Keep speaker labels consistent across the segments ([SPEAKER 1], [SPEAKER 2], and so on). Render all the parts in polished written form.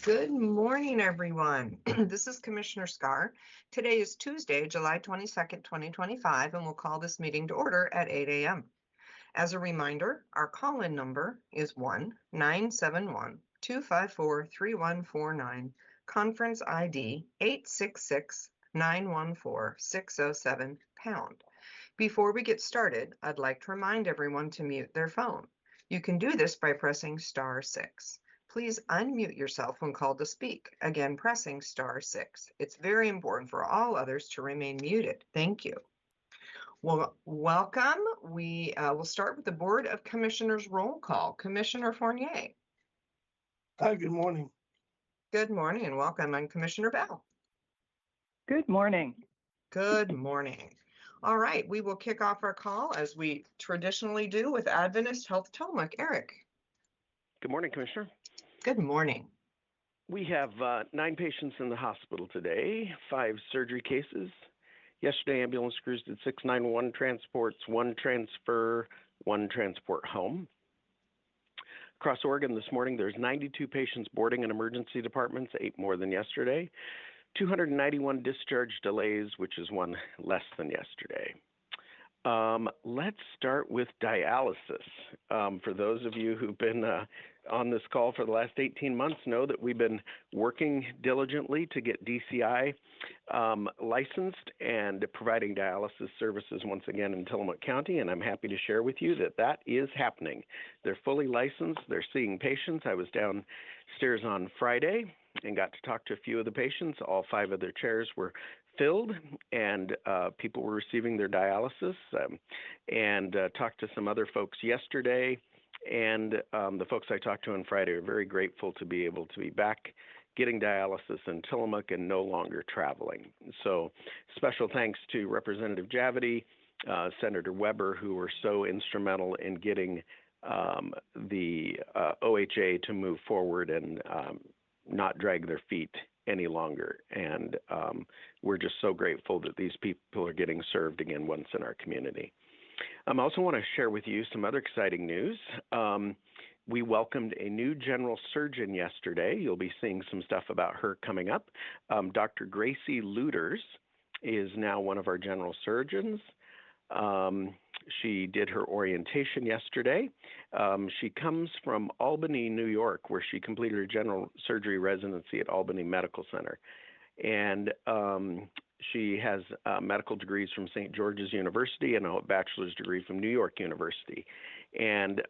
[SPEAKER 1] Good morning, everyone. This is Commissioner Scar. Today is Tuesday, July 22nd, 2025, and we'll call this meeting to order at 8 a.m. As a reminder, our call-in number is 1-971-254-3149, conference ID 866-914-607#. Before we get started, I'd like to remind everyone to mute their phone. You can do this by pressing *6. Please unmute yourself when called to speak, again pressing *6. It's very important for all others to remain muted. Thank you. Well, welcome. We will start with the Board of Commissioners roll call. Commissioner Fournier.
[SPEAKER 2] Hi, good morning.
[SPEAKER 1] Good morning and welcome. I'm Commissioner Bell.
[SPEAKER 3] Good morning.
[SPEAKER 1] Good morning. All right, we will kick off our call as we traditionally do with Adventist Health Tillamook. Eric.
[SPEAKER 4] Good morning, Commissioner.
[SPEAKER 1] Good morning.
[SPEAKER 4] We have 9 patients in the hospital today, 5 surgery cases. Yesterday, ambulance crews did 691 transports, 1 transfer, 1 transport home. Across Oregon this morning, there's 92 patients boarding in emergency departments, 8 more than yesterday. 291 discharge delays, which is 1 less than yesterday. Let's start with dialysis. For those of you who've been on this call for the last 18 months know that we've been working diligently to get DCI licensed and providing dialysis services once again in Tillamook County, and I'm happy to share with you that that is happening. They're fully licensed. They're seeing patients. I was downstairs on Friday and got to talk to a few of the patients. All 5 of their chairs were filled, and people were receiving their dialysis, and talked to some other folks yesterday, and the folks I talked to on Friday are very grateful to be able to be back getting dialysis in Tillamook and no longer traveling. So special thanks to Representative Javity, Senator Weber, who were so instrumental in getting the OHA to move forward and not drag their feet any longer. And we're just so grateful that these people are getting served again once in our community. I also want to share with you some other exciting news. We welcomed a new general surgeon yesterday. You'll be seeing some stuff about her coming up. Dr. Gracie Luters is now one of our general surgeons. She did her orientation yesterday. She comes from Albany, New York, where she completed her general surgery residency at Albany Medical Center. And she has medical degrees from St. George's University and a bachelor's degree from New York University. And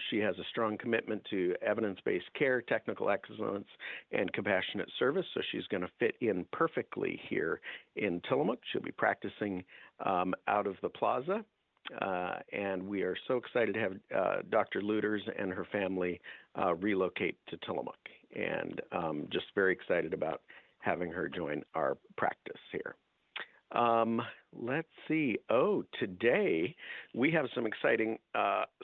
[SPEAKER 4] she has a strong commitment to evidence-based care, technical excellence, and compassionate service. So she's going to fit in perfectly here in Tillamook. She'll be practicing out of the plaza. And we are so excited to have Dr. Luters and her family relocate to Tillamook, and just very excited about having her join our practice here. Let's see. Oh, today we have some exciting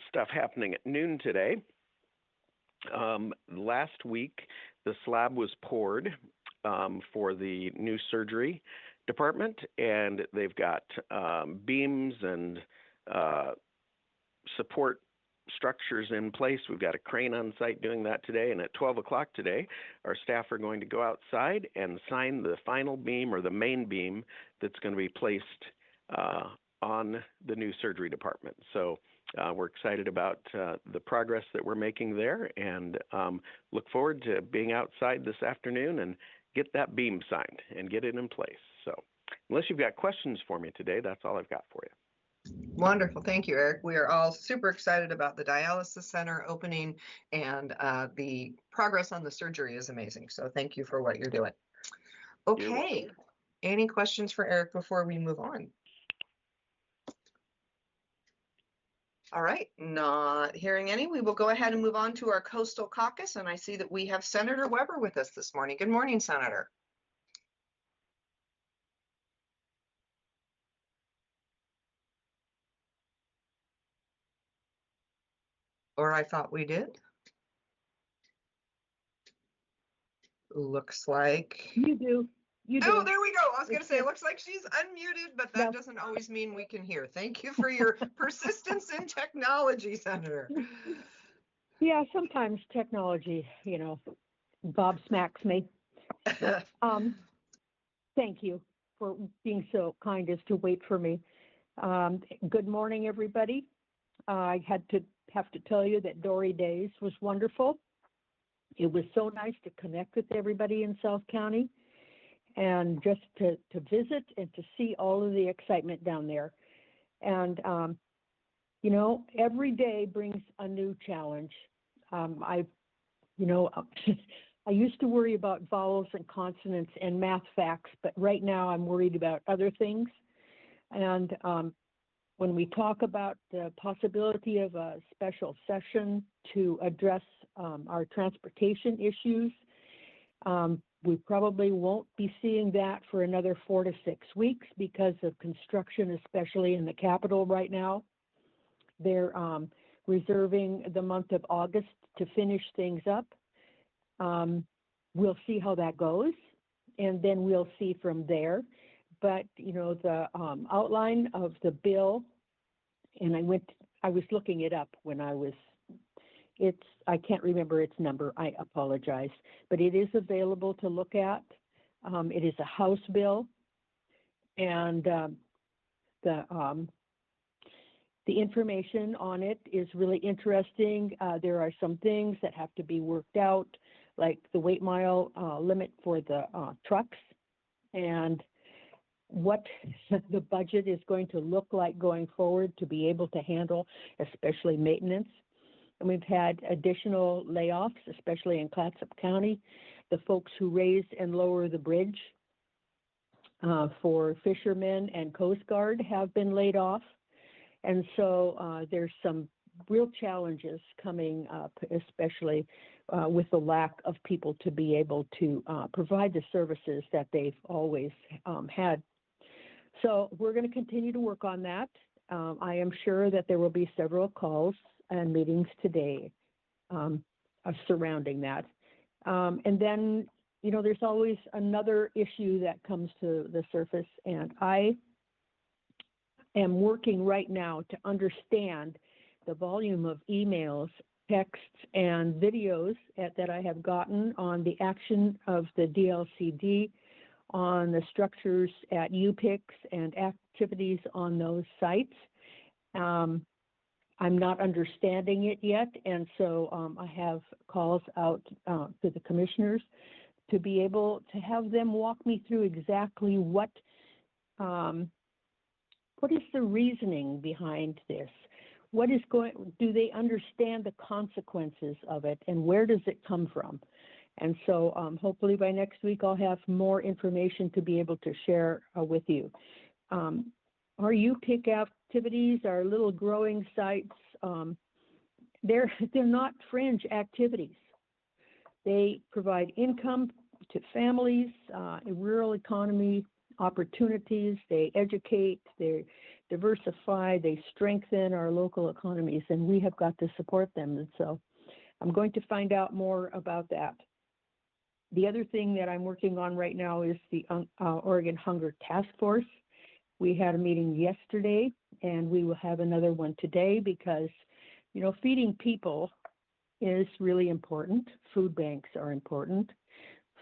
[SPEAKER 4] stuff happening at noon today. Last week, the slab was poured for the new surgery department, and they've got beams and support structures in place. We've got a crane on site doing that today, and at 12 o'clock today, our staff are going to go outside and sign the final beam or the main beam that's going to be placed on the new surgery department. So we're excited about the progress that we're making there, and look forward to being outside this afternoon and get that beam signed and get it in place. So unless you've got questions for me today, that's all I've got for you.
[SPEAKER 1] Wonderful. Thank you, Eric. We are all super excited about the dialysis center opening, and the progress on the surgery is amazing. So thank you for what you're doing. Okay. Any questions for Eric before we move on? All right. Not hearing any. We will go ahead and move on to our Coastal Caucus, and I see that we have Senator Weber with us this morning. Good morning, Senator. Or I thought we did. Looks like
[SPEAKER 3] You do.
[SPEAKER 1] Oh, there we go. I was going to say, it looks like she's unmuted, but that doesn't always mean we can hear. Thank you for your persistence in technology, Senator.
[SPEAKER 3] Yeah, sometimes technology,
[SPEAKER 5] Bob smacks me. Thank you for being so kind as to wait for me. Good morning, everybody. I have to tell you that Dory Days was wonderful. It was so nice to connect with everybody in South County and just to visit and to see all of the excitement down there. And, every day brings a new challenge. I used to worry about vowels and consonants and math facts, but right now I'm worried about other things. And when we talk about the possibility of a special session to address our transportation issues, we probably won't be seeing that for another 4 to 6 weeks because of construction, especially in the Capitol right now. They're reserving the month of August to finish things up. We'll see how that goes, and then we'll see from there. But, the outline of the bill, and I was looking it up when I can't remember its number, I apologize, but it is available to look at. It is a House bill, and the information on it is really interesting. There are some things that have to be worked out, like the weight mile limit for the trucks and what the budget is going to look like going forward to be able to handle, especially maintenance. And we've had additional layoffs, especially in Clatsop County. The folks who raise and lower the bridge for fishermen and Coast Guard have been laid off. And so there's some real challenges coming up, especially with the lack of people to be able to provide the services that they've always had. So we're going to continue to work on that. I am sure that there will be several calls and meetings today surrounding that. And then, there's always another issue that comes to the surface, and I am working right now to understand the volume of emails, texts, and videos that I have gotten on the action of the DLCD, on the structures at UPICS and activities on those sites. I'm not understanding it yet, and so I have calls out to the commissioners to be able to have them walk me through exactly what is the reasoning behind this? Do they understand the consequences of it, and where does it come from? And so hopefully by next week, I'll have more information to be able to share with you. Our UPIC activities, our little growing sites, they're not fringe activities. They provide income to families, a rural economy opportunities, they educate, they diversify, they strengthen our local economies, and we have got to support them. And so I'm going to find out more about that. The other thing that I'm working on right now is the Oregon Hunger Task Force. We had a meeting yesterday, and we will have another one today because, feeding people is really important. Food banks are important.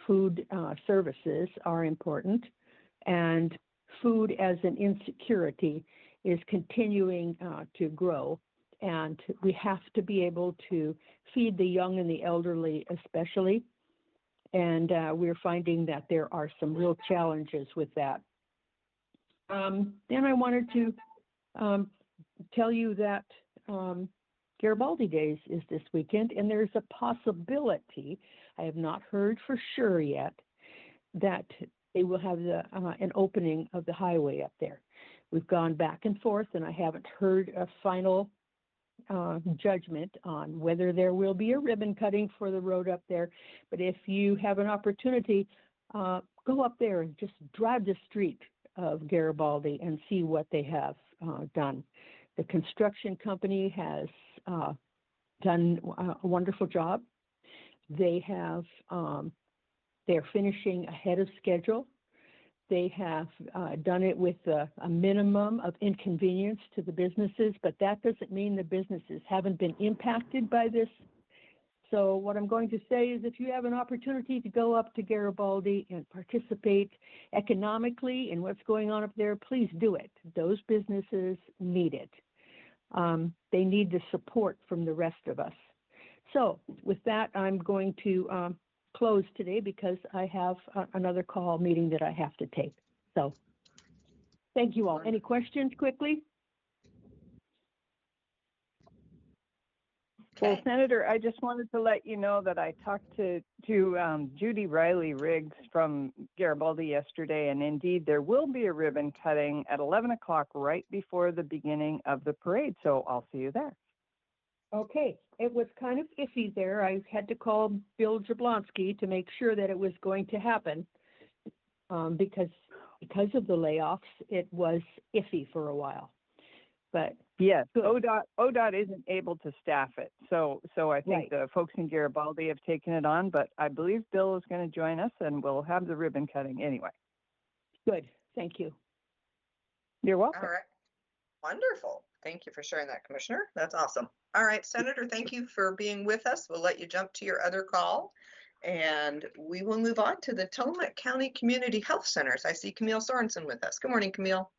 [SPEAKER 5] Food services are important. And food as an insecurity is continuing to grow. And we have to be able to feed the young and the elderly especially. And we're finding that there are some real challenges with that. Then I wanted to tell you that Garibaldi Days is this weekend, and there's a possibility, I have not heard for sure yet, that they will have an opening of the highway up there. We've gone back and forth, and I haven't heard a final judgment on whether there will be a ribbon cutting for the road up there. But if you have an opportunity, go up there and just drive the street of Garibaldi and see what they have done. The construction company has done a wonderful job. They have they're finishing ahead of schedule. They have done it with a minimum of inconvenience to the businesses, but that doesn't mean the businesses haven't been impacted by this So what I'm going to say is if you have an opportunity to go up to Garibaldi and participate economically in what's going on up there, please do it. Those businesses need it. They need the support from the rest of us. So with that, I'm going to close today because I have another call meeting that I have to take. So thank you all. Any questions quickly?
[SPEAKER 3] Well,
[SPEAKER 1] Okay.
[SPEAKER 3] Senator, I just wanted to let you know that I talked to Judy Riley Riggs from Garibaldi yesterday, and indeed there will be a ribbon cutting at 11 o'clock right before the beginning of the parade. So I'll see you there.
[SPEAKER 5] Okay, it was kind of iffy there. I had to call Bill Jablonski to make sure that it was going to happen because of the layoffs, it was iffy for a while. But
[SPEAKER 3] Yes,
[SPEAKER 5] good.
[SPEAKER 3] ODOT isn't able to staff it. So I think
[SPEAKER 5] Right.
[SPEAKER 3] the folks in Garibaldi have taken it on, but I believe Bill is going to join us and we'll have the ribbon cutting anyway.
[SPEAKER 5] Good, thank you.
[SPEAKER 3] You're welcome.
[SPEAKER 1] All right. Wonderful. Thank you for sharing that, Commissioner. That's awesome. All right, Senator, thank you for being with us. We'll let you jump to your other call. And we will move on to the Tillamook County Community Health Centers. I see Camille Sorensen with us. Good morning, Camille.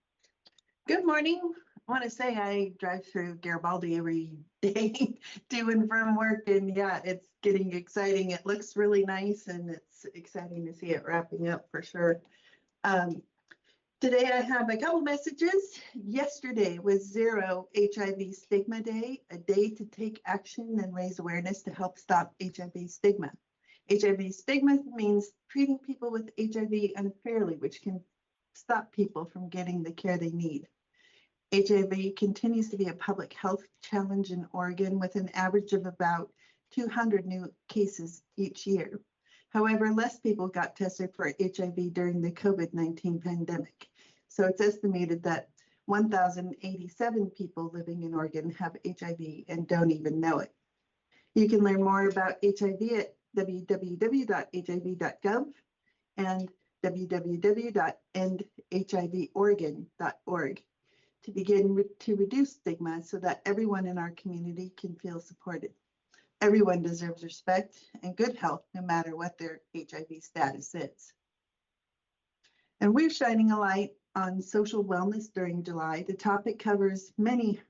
[SPEAKER 6] Good morning. I want to say I drive through Garibaldi every day to and from work, and yeah, it's getting exciting. It looks really nice, and it's exciting to see it wrapping up for sure. Today I have a couple messages. Yesterday was Zero HIV Stigma Day, a day to take action and raise awareness to help stop HIV stigma. HIV stigma means treating people with HIV unfairly, which can stop people from getting the care they need. HIV continues to be a public health challenge in Oregon with an average of about 200 new cases each year. However, less people got tested for HIV during the COVID-19 pandemic. So it's estimated that 1,087 people living in Oregon have HIV and don't even know it. You can learn more about HIV at www.hiv.gov and www.endhivoregon.org to begin to reduce stigma so that everyone in our community can feel supported. Everyone deserves respect and good health no matter what their HIV status is. And we're shining a light on social wellness during July. The topic covers many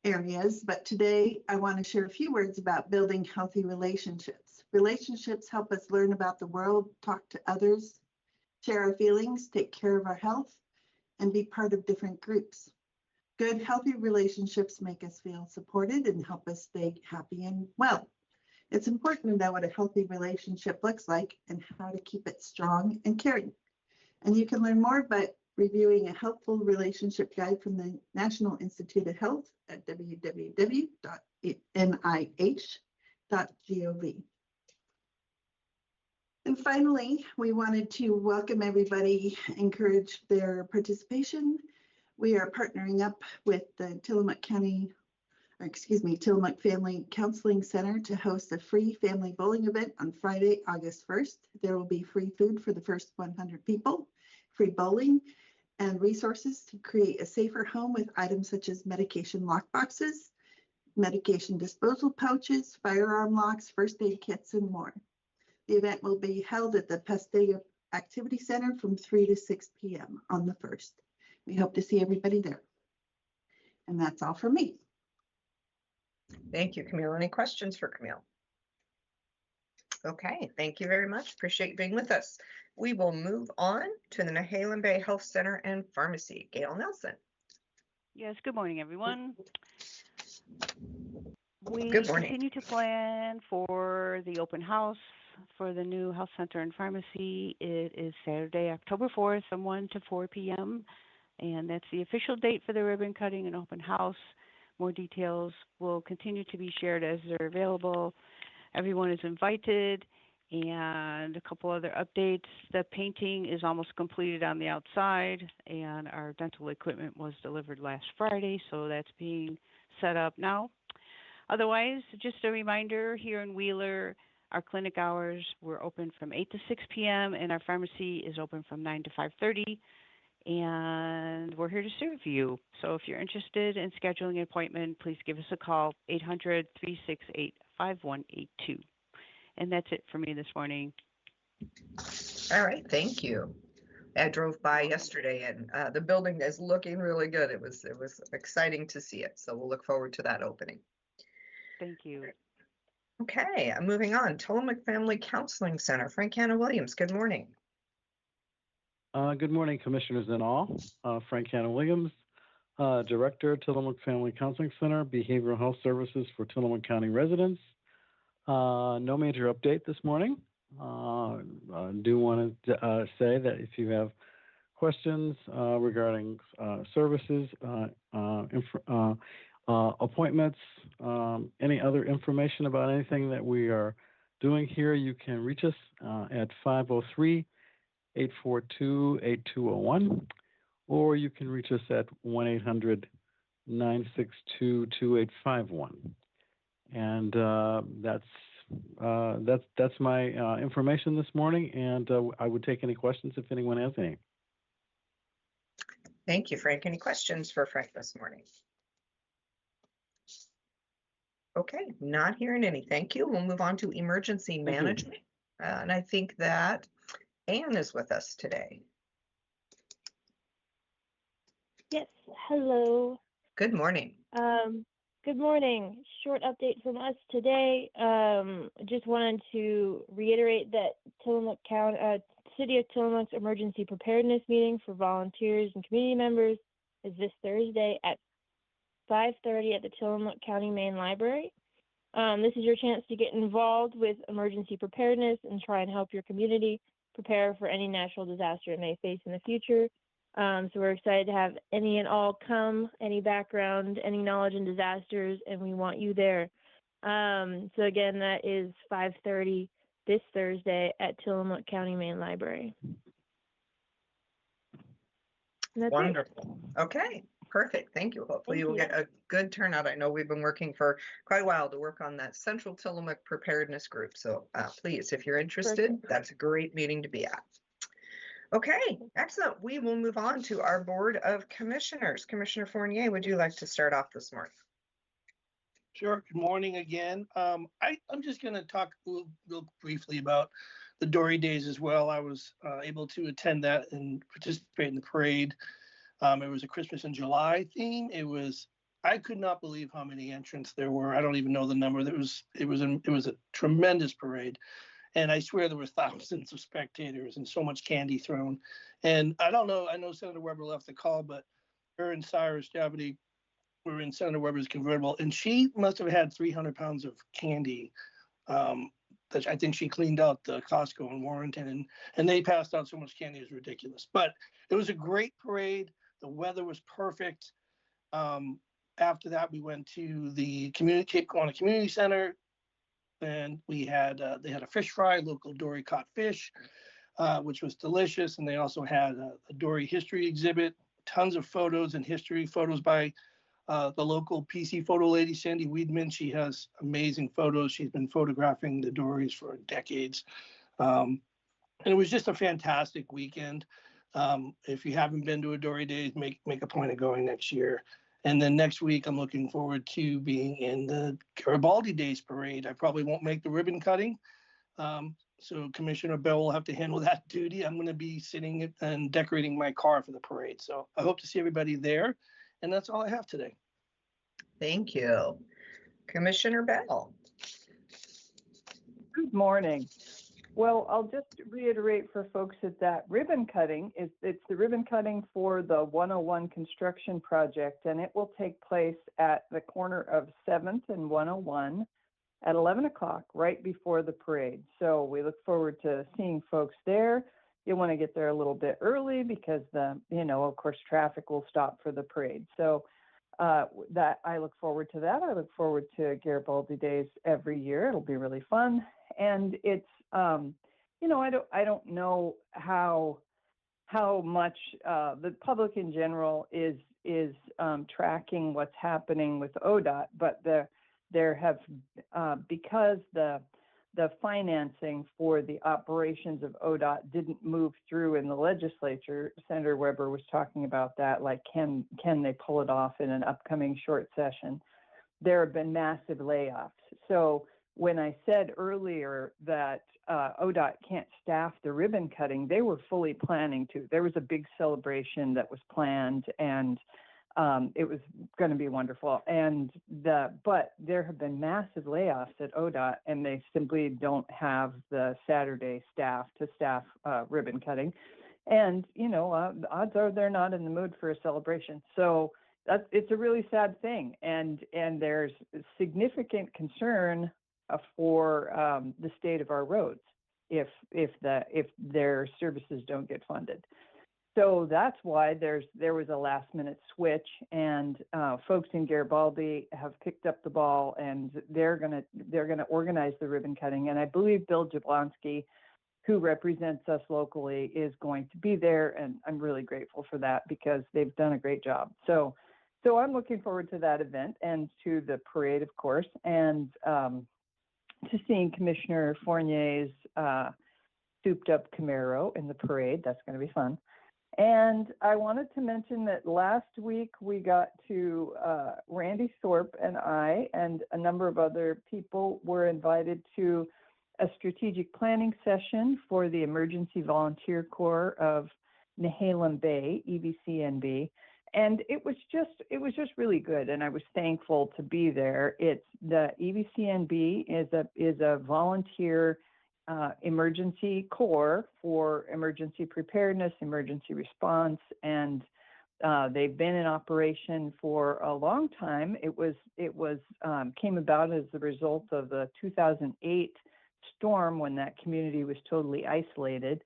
[SPEAKER 6] areas, but today I want to share a few words about building healthy relationships. Relationships help us learn about the world, talk to others, share our feelings, take care of our health, and be part of different groups. Good, healthy relationships make us feel supported and help us stay happy and well. It's important to know what a healthy relationship looks like and how to keep it strong and caring. And you can learn more by reviewing a helpful relationship guide from the National Institute of Health at www.nih.gov. And finally, we wanted to welcome everybody, encourage their participation. We are partnering up with the Tillamook Family Counseling Center to host a free family bowling event on Friday, August 1st. There will be free food for the first 100 people, free bowling, and resources to create a safer home with items such as medication lock boxes, medication disposal pouches, firearm locks, first aid kits, and more. The event will be held at the Pestega Activity Center from 3 to 6 p.m. on the 1st. We hope to see everybody there. And that's all for me.
[SPEAKER 1] Thank you, Camille. Any questions for Camille? Okay, thank you very much. Appreciate you being with us. We will move on to the Nehalem Bay Health Center and Pharmacy. Gail Nelson.
[SPEAKER 7] Yes, good morning, everyone. We
[SPEAKER 1] Good morning.
[SPEAKER 7] continue to plan for the open house for the new health center and pharmacy. It is Saturday, October 4th from 1 to 4 p.m. And that's the official date for the ribbon cutting and open house. More details will continue to be shared as they're available. Everyone is invited. And a couple other updates. The painting is almost completed on the outside, and our dental equipment was delivered last Friday, so that's being set up now. Otherwise, just a reminder, here in Wheeler, our clinic hours were open from 8 to 6 p.m., and our pharmacy is open from 9 to 5:30, and we're here to serve you. So if you're interested in scheduling an appointment, please give us a call, 800-368-5682. 5182. And that's it for me this morning.
[SPEAKER 1] All right, thank you. I drove by yesterday and the building is looking really good. It was exciting to see it. So we'll look forward to that opening.
[SPEAKER 7] Thank you.
[SPEAKER 1] Okay, I'm moving on. Tillamook Family Counseling Center, Frank Hanna Williams, good morning.
[SPEAKER 8] Good morning, commissioners and all. Frank Hanna Williams, Director, Tillamook Family Counseling Center, Behavioral Health Services for Tillamook County residents. No major update this morning. I do want to say that if you have questions regarding services, appointments, any other information about anything that we are doing here, you can reach us at 503-842-8201, or you can reach us at 1-800-962-2851. And that's my information this morning, and I would take any questions if anyone has any.
[SPEAKER 1] Thank you, Frank. Any questions for Frank this morning? Okay, not hearing any. Thank you. We'll move on to emergency management. And I think that Anne is with us today.
[SPEAKER 9] Yes, hello.
[SPEAKER 1] Good morning.
[SPEAKER 9] Good morning. Short update from us today. Just wanted to reiterate that Tillamook County, City of Tillamook's emergency preparedness meeting for volunteers and community members is this Thursday at 5:30 at the Tillamook County Main Library. This is your chance to get involved with emergency preparedness and try and help your community prepare for any natural disaster it may face in the future. So we're excited to have any and all come, any background, any knowledge in disasters, and we want you there. So again, that is 5:30 this Thursday at Tillamook County Main Library. And that's it.
[SPEAKER 1] Wonderful. Okay, perfect. Thank you. Hopefully
[SPEAKER 9] Thank
[SPEAKER 1] you'll
[SPEAKER 9] you.
[SPEAKER 1] get a good turnout. I know we've been working for quite a while to work on that Central Tillamook Preparedness Group. So please, if you're interested,
[SPEAKER 9] Perfect.
[SPEAKER 1] that's a great meeting to be at. Okay, excellent. We will move on to our Board of Commissioners. Commissioner Fournier, would you like to start off this morning?
[SPEAKER 2] Sure. Good morning again. I'm just going to talk real briefly about the Dory Days as well. I was able to attend that and participate in the parade. It was a Christmas in July theme. I could not believe how many entrants there were. I don't even know the number. It was a tremendous parade. And I swear there were thousands of spectators and so much candy thrown. And I don't know, I know Senator Weber left the call, but her and Cyrus Javity were in Senator Weber's convertible, and she must have had 300 pounds of candy that I think she cleaned out the Costco in Warrenton, and they passed out so much candy, it was ridiculous. But it was a great parade. The weather was perfect. After that, we went to the Cape Kiwanis Community Center, and they had a fish fry, local Dory caught fish, which was delicious. And they also had a Dory history exhibit, tons of photos and history photos by the local PC photo lady, Sandy Weedman. She has amazing photos. She's been photographing the Dorys for decades. And it was just a fantastic weekend. If you haven't been to a Dory Days, make a point of going next year. And then next week, I'm looking forward to being in the Garibaldi Days parade. I probably won't make the ribbon cutting. So Commissioner Bell will have to handle that duty. I'm going to be sitting and decorating my car for the parade. So I hope to see everybody there. And that's all I have today.
[SPEAKER 1] Thank you. Commissioner Bell.
[SPEAKER 3] Good morning. Well, I'll just reiterate for folks that ribbon cutting it's the ribbon cutting for the 101 construction project, and it will take place at the corner of 7th and 101 at 11 o'clock, right before the parade. So we look forward to seeing folks there. You want to get there a little bit early because of course, traffic will stop for the parade. So that I look forward to that. I look forward to Garibaldi Days every year. It'll be really fun. And it's, I don't know how much the public in general is tracking what's happening with ODOT, but there have because the financing for the operations of ODOT didn't move through in the legislature. Senator Weber was talking about that, like can they pull it off in an upcoming short session? There have been massive layoffs. So when I said earlier that ODOT can't staff the ribbon cutting, they were fully planning to. There was a big celebration that was planned, and it was going to be wonderful. But there have been massive layoffs at ODOT, and they simply don't have the Saturday staff to staff ribbon cutting. And the odds are they're not in the mood for a celebration. So it's a really sad thing, and there's significant concern for the state of our roads if their services don't get funded. So that's why there was a last minute switch, and folks in Garibaldi have picked up the ball, and they're gonna organize the ribbon cutting. And I believe Bill Jablonski, who represents us locally, is going to be there, and I'm really grateful for that because they've done a great job. So I'm looking forward to that event and to the parade, of course, and to seeing Commissioner Fournier's souped up Camaro in the parade. That's going to be fun. And I wanted to mention that last week we got to, Randy Thorpe and I and a number of other people were invited to a strategic planning session for the Emergency Volunteer Corps of Nehalem Bay, EVCNB. And it was just really good, and I was thankful to be there. It's the EVCNB is a volunteer emergency corps for emergency preparedness, emergency response, and they've been in operation for a long time. It came about as a result of the 2008 storm when that community was totally isolated.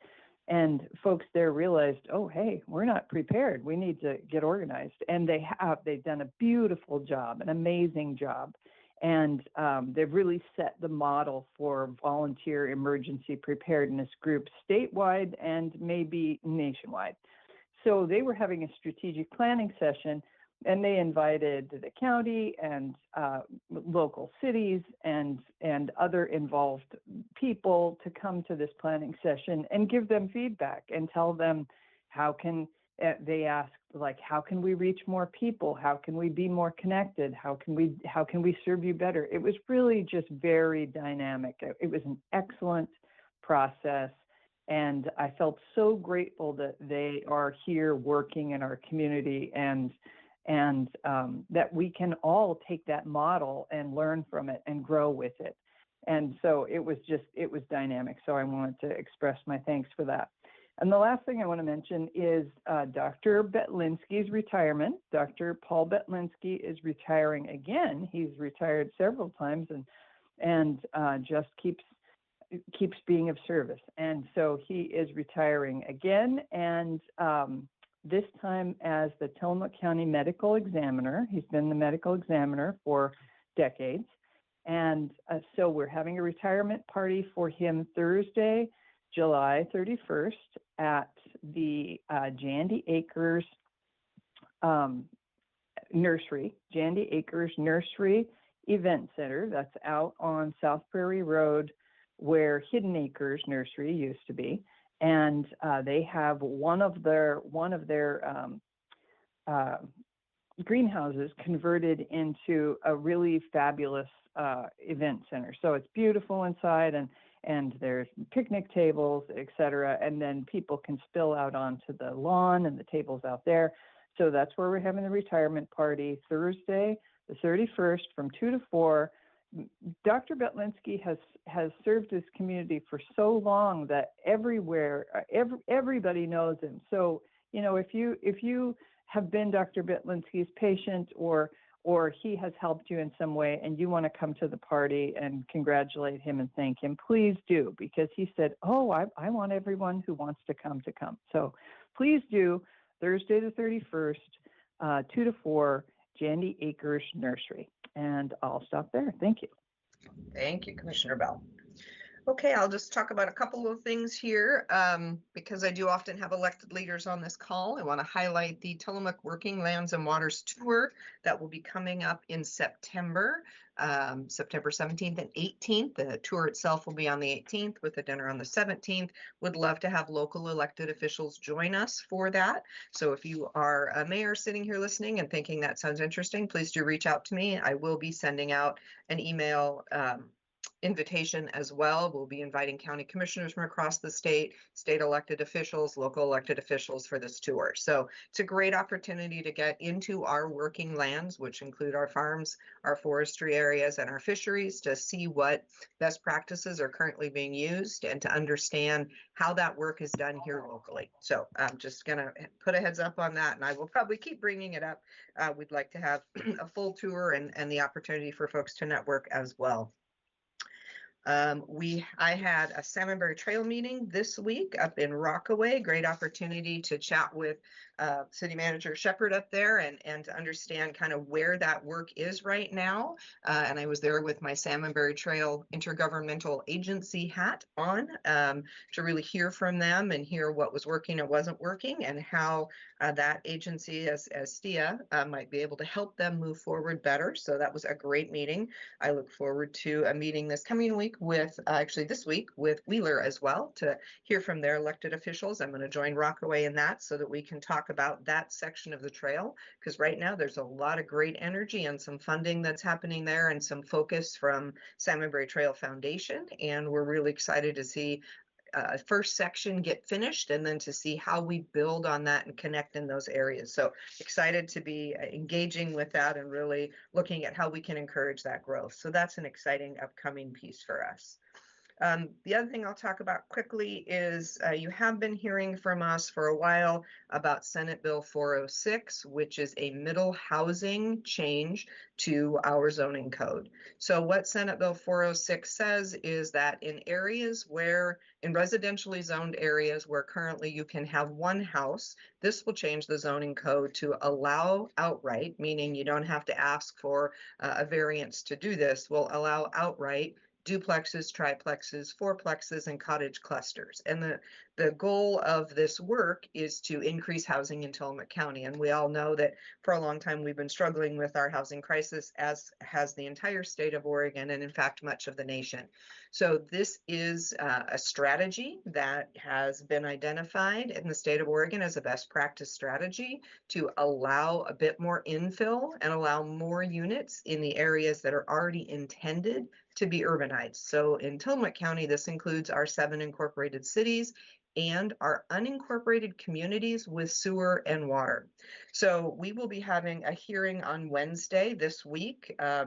[SPEAKER 3] And folks there realized, oh, hey, we're not prepared. We need to get organized. And they've done a beautiful job, an amazing job. And they've really set the model for volunteer emergency preparedness groups statewide and maybe nationwide. So they were having a strategic planning session, and they invited the county and local cities and other involved people to come to this planning session and give them feedback and tell them they asked, like, how can we reach more people? How can we be more connected? How can we serve you better? It was really just very dynamic. It was an excellent process. And I felt so grateful that they are here working in our community, and that we can all take that model and learn from it and grow with it. And so it was dynamic. So I wanted to express my thanks for that. And the last thing I want to mention is Dr. Betlinski's retirement. Dr. Paul Betlinski is retiring again. He's retired several times and just keeps being of service. And so he is retiring again, and this time as the Tillamook County Medical Examiner. He's been the medical examiner for decades. And so we're having a retirement party for him Thursday, July 31st at the Jandy Acres Nursery, Jandy Acres Nursery Event Center. That's out on South Prairie Road where Hidden Acres Nursery used to be. And they have one of their greenhouses converted into a really fabulous event center. So it's beautiful inside, and there's picnic tables, et cetera. And then people can spill out onto the lawn and the tables out there. So that's where we're having the retirement party Thursday, the 31st from 2 to 4. Dr. Betlinski has served his community for so long that everybody knows him. So, if you have been Dr. Betlinski's patient or he has helped you in some way and you want to come to the party and congratulate him and thank him, please do, because he said, oh, I want everyone who wants to come. So please do, Thursday the 31st, 2 to 4, Jandy Acres Nursery. And I'll stop there. Thank you.
[SPEAKER 1] Thank you, Commissioner Bell. Okay, I'll just talk about a couple of things here because I do often have elected leaders on this call. I want to highlight the Tillamook Working Lands and Waters Tour that will be coming up in September, September 17th and 18th. The tour itself will be on the 18th with a dinner on the 17th. Would love to have local elected officials join us for that. So if you are a mayor sitting here listening and thinking that sounds interesting, please do reach out to me. I will be sending out an email invitation as well. We'll be inviting county commissioners from across the state, state elected officials, local elected officials for this tour. So it's a great opportunity to get into our working lands, which include our farms, our forestry areas, and our fisheries, to see what best practices are currently being used and to understand how that work is done here locally. So I'm just going to put a heads up on that, and I will probably keep bringing it up. We'd like to have a full tour and the opportunity for folks to network as well. I had a Salmonberry Trail meeting this week up in Rockaway. Great opportunity to chat with City Manager Shepherd up there and to understand kind of where that work is right now. And I was there with my Salmonberry Trail Intergovernmental Agency hat on to really hear from them and hear what was working and wasn't working, and how that agency as STIA might be able to help them move forward better. So that was a great meeting. I look forward to a meeting this coming week with, actually this week, with Wheeler as well, to hear from their elected officials. I'm going to join Rockaway in that so that we can talk about that section of the trail, because right now there's a lot of great energy and some funding that's happening there and some focus from Salmonberry Trail Foundation. And we're really excited to see first section get finished, and then to see how we build on that and connect in those areas. So excited to be engaging with that and really looking at how we can encourage that growth. So that's an exciting upcoming piece for us. The other thing I'll talk about quickly is you have been hearing from us for a while about Senate Bill 406, which is a middle housing change to our zoning code. So what Senate Bill 406 says is that in residentially zoned areas where currently you can have one house, this will change the zoning code to allow outright, meaning you don't have to ask for a variance to do this, will allow outright duplexes, triplexes, fourplexes, and cottage clusters. And the goal of this work is to increase housing in Tillamook County. And we all know that for a long time we've been struggling with our housing crisis, as has the entire state of Oregon, and in fact much of the nation. So this is a strategy that has been identified in the state of Oregon as a best practice strategy to allow a bit more infill and allow more units in the areas that are already intended to be urbanized. So in Tillamook County, this includes our 7 incorporated cities and our unincorporated communities with sewer and water. So we will be having a hearing on Wednesday this week. I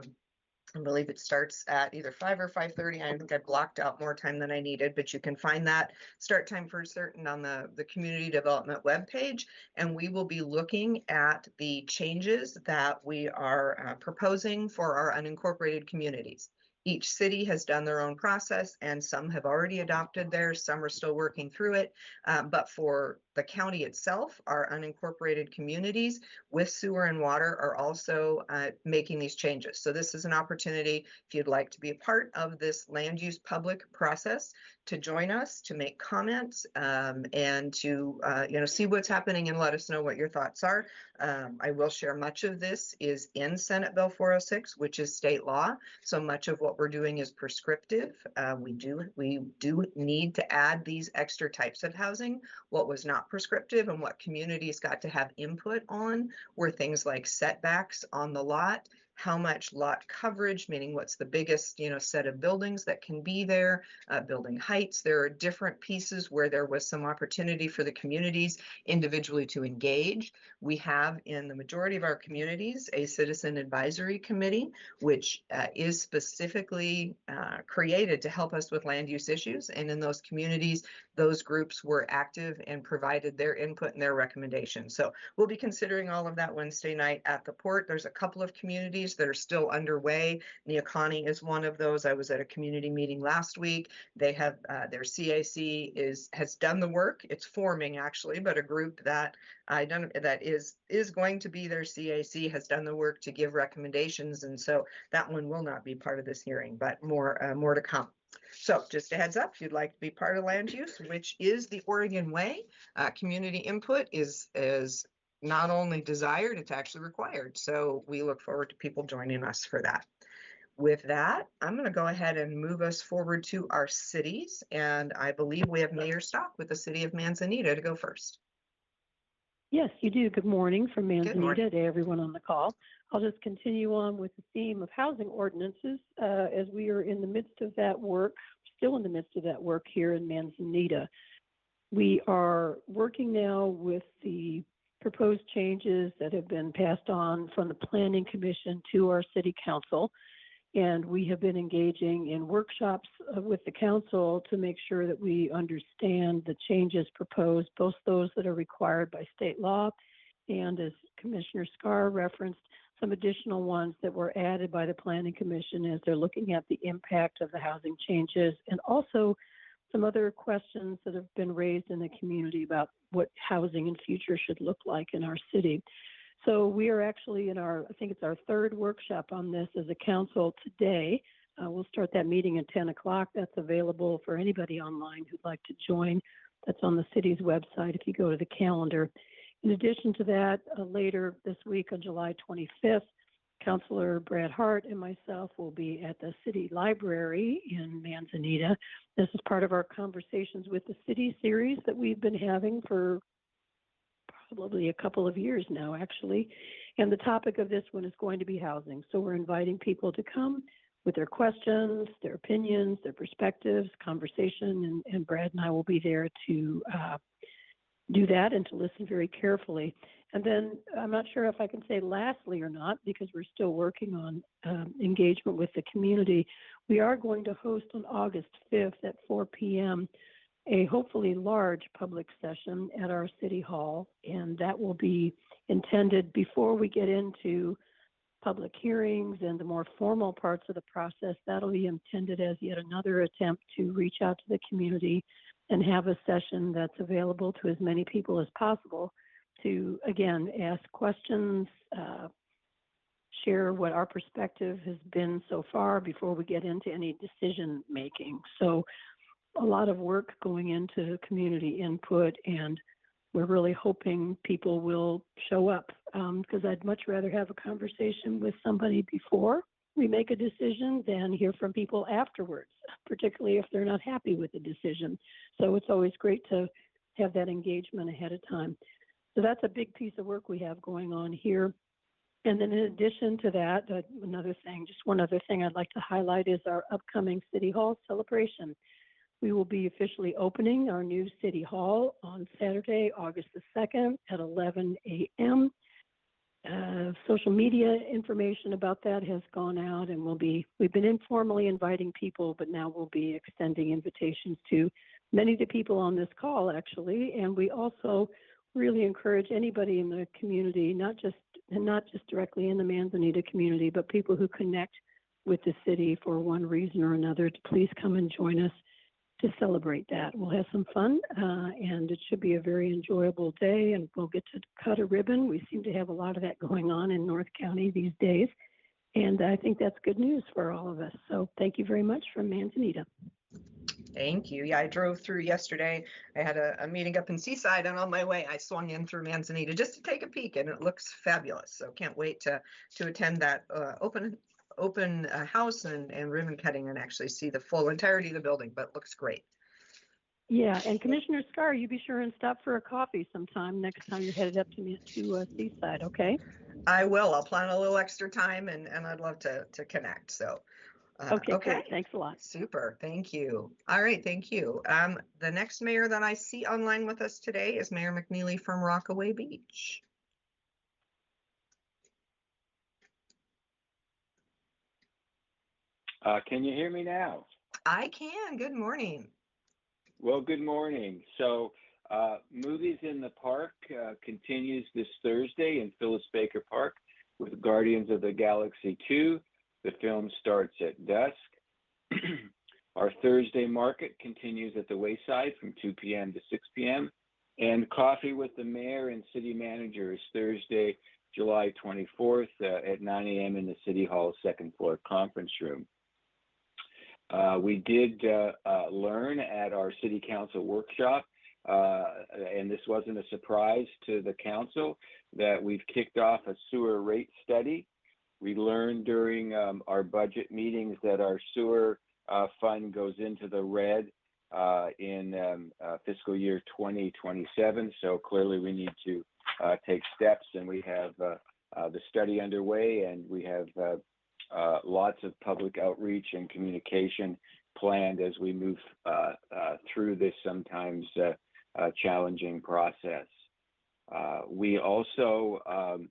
[SPEAKER 1] believe it starts at either 5 or 5:30. I think I blocked out more time than I needed, but you can find that start time for certain on the community development webpage. And we will be looking at the changes that we are proposing for our unincorporated communities. Each city has done their own process, and some have already adopted theirs, some are still working through it. But for the county itself, our unincorporated communities with sewer and water are also making these changes. So this is an opportunity, if you'd like to be a part of this land use public process, to join us, to make comments, and to see what's happening and let us know what your thoughts are. I will share much of this is in Senate Bill 406, which is state law. So much of what we're doing is prescriptive. We do need to add these extra types of housing. What was not prescriptive and what communities got to have input on were things like setbacks on the lot, how much lot coverage, meaning what's the biggest, set of buildings that can be there, building heights. There are different pieces where there was some opportunity for the communities individually to engage. We have in the majority of our communities a citizen advisory committee, which is specifically created to help us with land use issues. And in those communities, those groups were active and provided their input and their recommendations. So we'll be considering all of that Wednesday night at the port. There's a couple of communities that are still underway. Neocani is one of those. I was at a community meeting last week. They have their CAC has done the work. It's forming actually, but a group that is going to be their CAC has done the work to give recommendations, and so that one will not be part of this hearing, but more to come. So just a heads up, if you'd like to be part of land use, which is the Oregon way, community input is not only desired, it's actually required. So we look forward to people joining us for that. With that, I'm going to go ahead and move us forward to our cities. And I believe we have Mayor Stock with the city of Manzanita to go first.
[SPEAKER 5] Yes, you do. Good morning from
[SPEAKER 1] Good morning.
[SPEAKER 5] Manzanita to everyone on the call. I'll just continue on with the theme of housing ordinances as we are in the midst of that work, still in the midst of that work here in Manzanita. We are working now with the proposed changes that have been passed on from the Planning Commission to our City Council. And we have been engaging in workshops with the council to make sure that we understand the changes proposed, both those that are required by state law and, as Commissioner Scar referenced, some additional ones that were added by the Planning Commission as they're looking at the impact of the housing changes, and also some other questions that have been raised in the community about what housing in future should look like in our city. So we are actually in I think it's our third workshop on this as a council today. We'll start that meeting at 10 o'clock. That's available for anybody online who'd like to join. That's on the city's website if you go to the calendar. In addition to that, later this week on July 25th, Councilor Brad Hart and myself will be at the City Library in Manzanita. This is part of our Conversations with the City series that we've been having for probably a couple of years now, actually. And the topic of this one is going to be housing. So we're inviting people to come with their questions, their opinions, their perspectives, conversation, and Brad and I will be there to do that and to listen very carefully. And then I'm not sure if I can say lastly or not, because we're still working on engagement with the community. We are going to host on August 5th at 4 p.m. a hopefully large public session at our City Hall, and that will be intended before we get into public hearings and the more formal parts of the process. That'll be intended as yet another attempt to reach out to the community and have a session that's available to as many people as possible to, again, ask questions, share what our perspective has been so far before we get into any decision making. So a lot of work going into community input, and we're really hoping people will show up because I'd much rather have a conversation with somebody before we make a decision than hear from people afterwards, particularly if they're not happy with the decision. So it's always great to have that engagement ahead of time. So that's a big piece of work we have going on here. And then in addition to that, one other thing I'd like to highlight is our upcoming City Hall celebration. We will be officially opening our new City Hall on Saturday, August the 2nd at 11 a.m. Social media information about that has gone out, and we've been informally inviting people, but now we'll be extending invitations to many of the people on this call, actually. And we also really encourage anybody in the community, not just directly in the Manzanita community, but people who connect with the city for one reason or another, to please come and join us to celebrate that. We'll have some fun, and it should be a very enjoyable day, and we'll get to cut a ribbon. We seem to have a lot of that going on in North County these days, and I think that's good news for all of us. So thank you very much from Manzanita.
[SPEAKER 1] Thank you. Yeah, I drove through yesterday. I had a meeting up in Seaside, and on my way, I swung in through Manzanita just to take a peek, and it looks fabulous. So can't wait to attend that open house and ribbon cutting and actually see the full entirety of the building, but looks great.
[SPEAKER 5] Yeah, and Commissioner Scar, you be sure and stop for a coffee sometime next time you're headed up to Seaside, okay?
[SPEAKER 1] I will. I'll plan a little extra time, and I'd love to connect. So.
[SPEAKER 5] Okay, great. Thanks a lot.
[SPEAKER 1] Super. Thank you. All right. Thank you. The next mayor that I see online with us today is Mayor McNeely from Rockaway Beach.
[SPEAKER 10] Can you hear me now?
[SPEAKER 1] I can. Good morning.
[SPEAKER 10] Well, good morning. So Movies in the Park continues this Thursday in Phyllis Baker Park with Guardians of the Galaxy 2. The film starts at dusk. Our Thursday market continues at the Wayside from 2 p.m. to 6 p.m. And Coffee with the Mayor and City Manager is Thursday, July 24th at 9 a.m. in the City Hall second floor conference room. We did learn at our City Council workshop, and this wasn't a surprise to the council, that we've kicked off a sewer rate study. We learned during our budget meetings that our sewer fund goes into the red in fiscal year 2027. So clearly we need to take steps, and we have the study underway, and we have lots of public outreach and communication planned as we move through this sometimes challenging process. We also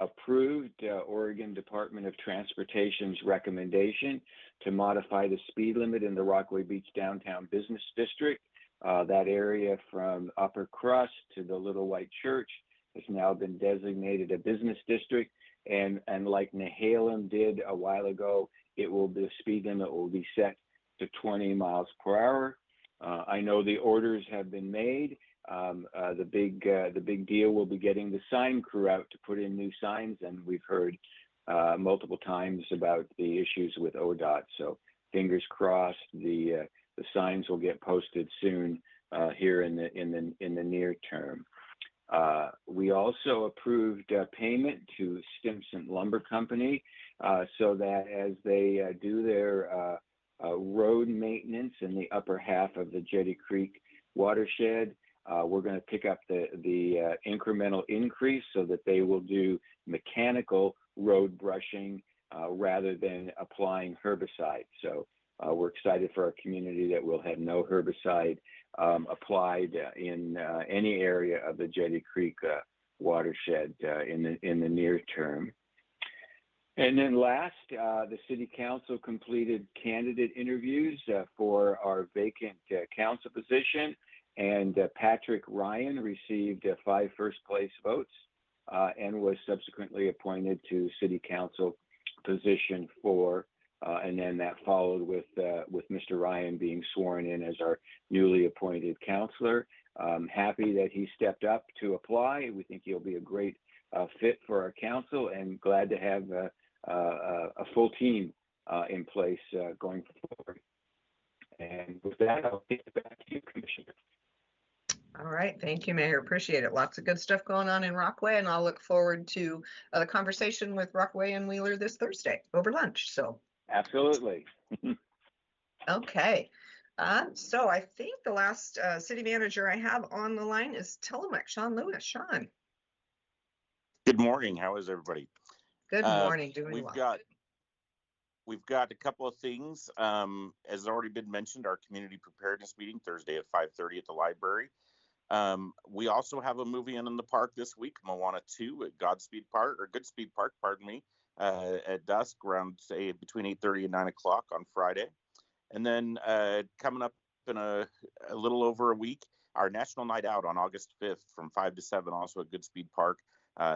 [SPEAKER 10] approved Oregon Department of Transportation's recommendation to modify the speed limit in the Rockaway Beach Downtown Business District. That area from Upper Crust to the Little White Church has now been designated a business district. And like Nehalem did a while ago, the speed limit will be set to 20 miles per hour. I know the orders have been made. The big deal will be getting the sign crew out to put in new signs, and we've heard multiple times about the issues with ODOT. So fingers crossed, the signs will get posted soon here in the near term. We also approved payment to Stimson Lumber Company so that as they do their road maintenance in the upper half of the Jetty Creek watershed, we're going to pick up the incremental increase so that they will do mechanical road brushing rather than applying herbicide. So we're excited for our community that we'll have no herbicide applied in any area of the Jetty Creek watershed in the near term. And then last, the City Council completed candidate interviews for our vacant council position, and Patrick Ryan received 5 first-place votes and was subsequently appointed to City Council position 4. And then that followed with Mr. Ryan being sworn in as our newly appointed councilor. Happy that he stepped up to apply. We think he'll be a great fit for our council, and glad to have a full team in place going forward. And with that, I'll take it back to you, Commissioner.
[SPEAKER 1] All right, thank you, Mayor. Appreciate it. Lots of good stuff going on in Rockaway, and I'll look forward to the conversation with Rockaway and Wheeler this Thursday over lunch. So
[SPEAKER 10] absolutely.
[SPEAKER 1] Okay. So I think the last city manager I have on the line is Tillamook, Sean Lewis. Sean.
[SPEAKER 11] Good morning. How is everybody?
[SPEAKER 1] Good morning. Doing well.
[SPEAKER 11] We've got a couple of things. As already been mentioned, our community preparedness meeting Thursday at 5:30 at the library. We also have a movie in the park this week, Moana 2 at Goodspeed Park, pardon me, at dusk around, say, between 8:30 and 9 o'clock on Friday. And then coming up in a little over a week, our National Night Out on August 5th from 5 to 7, also at Goodspeed Park.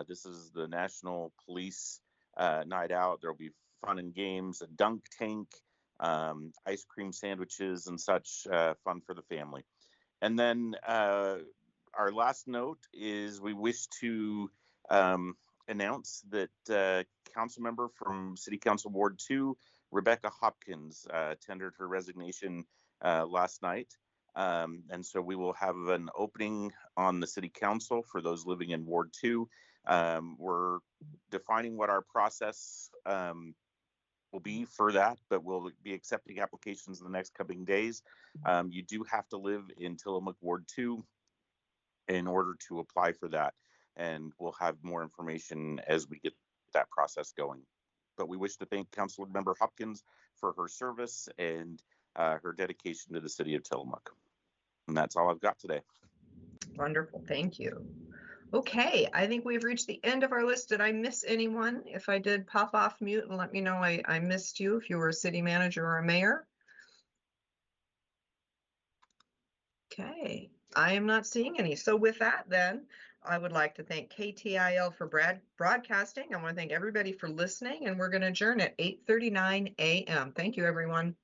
[SPEAKER 11] This is the National Police Night Out. There'll be fun and games, a dunk tank, ice cream sandwiches and such, fun for the family. And then our last note is we wish to announce that council member from City Council Ward 2, Rebecca Hopkins, tendered her resignation last night. And so we will have an opening on the City Council for those living in Ward 2. We're defining what our process will be for that, but we'll be accepting applications in the next coming days. You do have to live in Tillamook Ward 2 in order to apply for that, and we'll have more information as we get that process going. But we wish to thank Council Member Hopkins for her service and her dedication to the city of Tillamook. And that's all I've got today.
[SPEAKER 1] Wonderful. Thank you. Okay, I think we've reached the end of our list. Did I miss anyone? If I did, pop off mute and let me know I missed you if you were a city manager or a mayor. Okay, I am not seeing any. So with that, then, I would like to thank KTIL for broadcasting. I want to thank everybody for listening, and we're going to adjourn at 8:39 a.m. Thank you, everyone.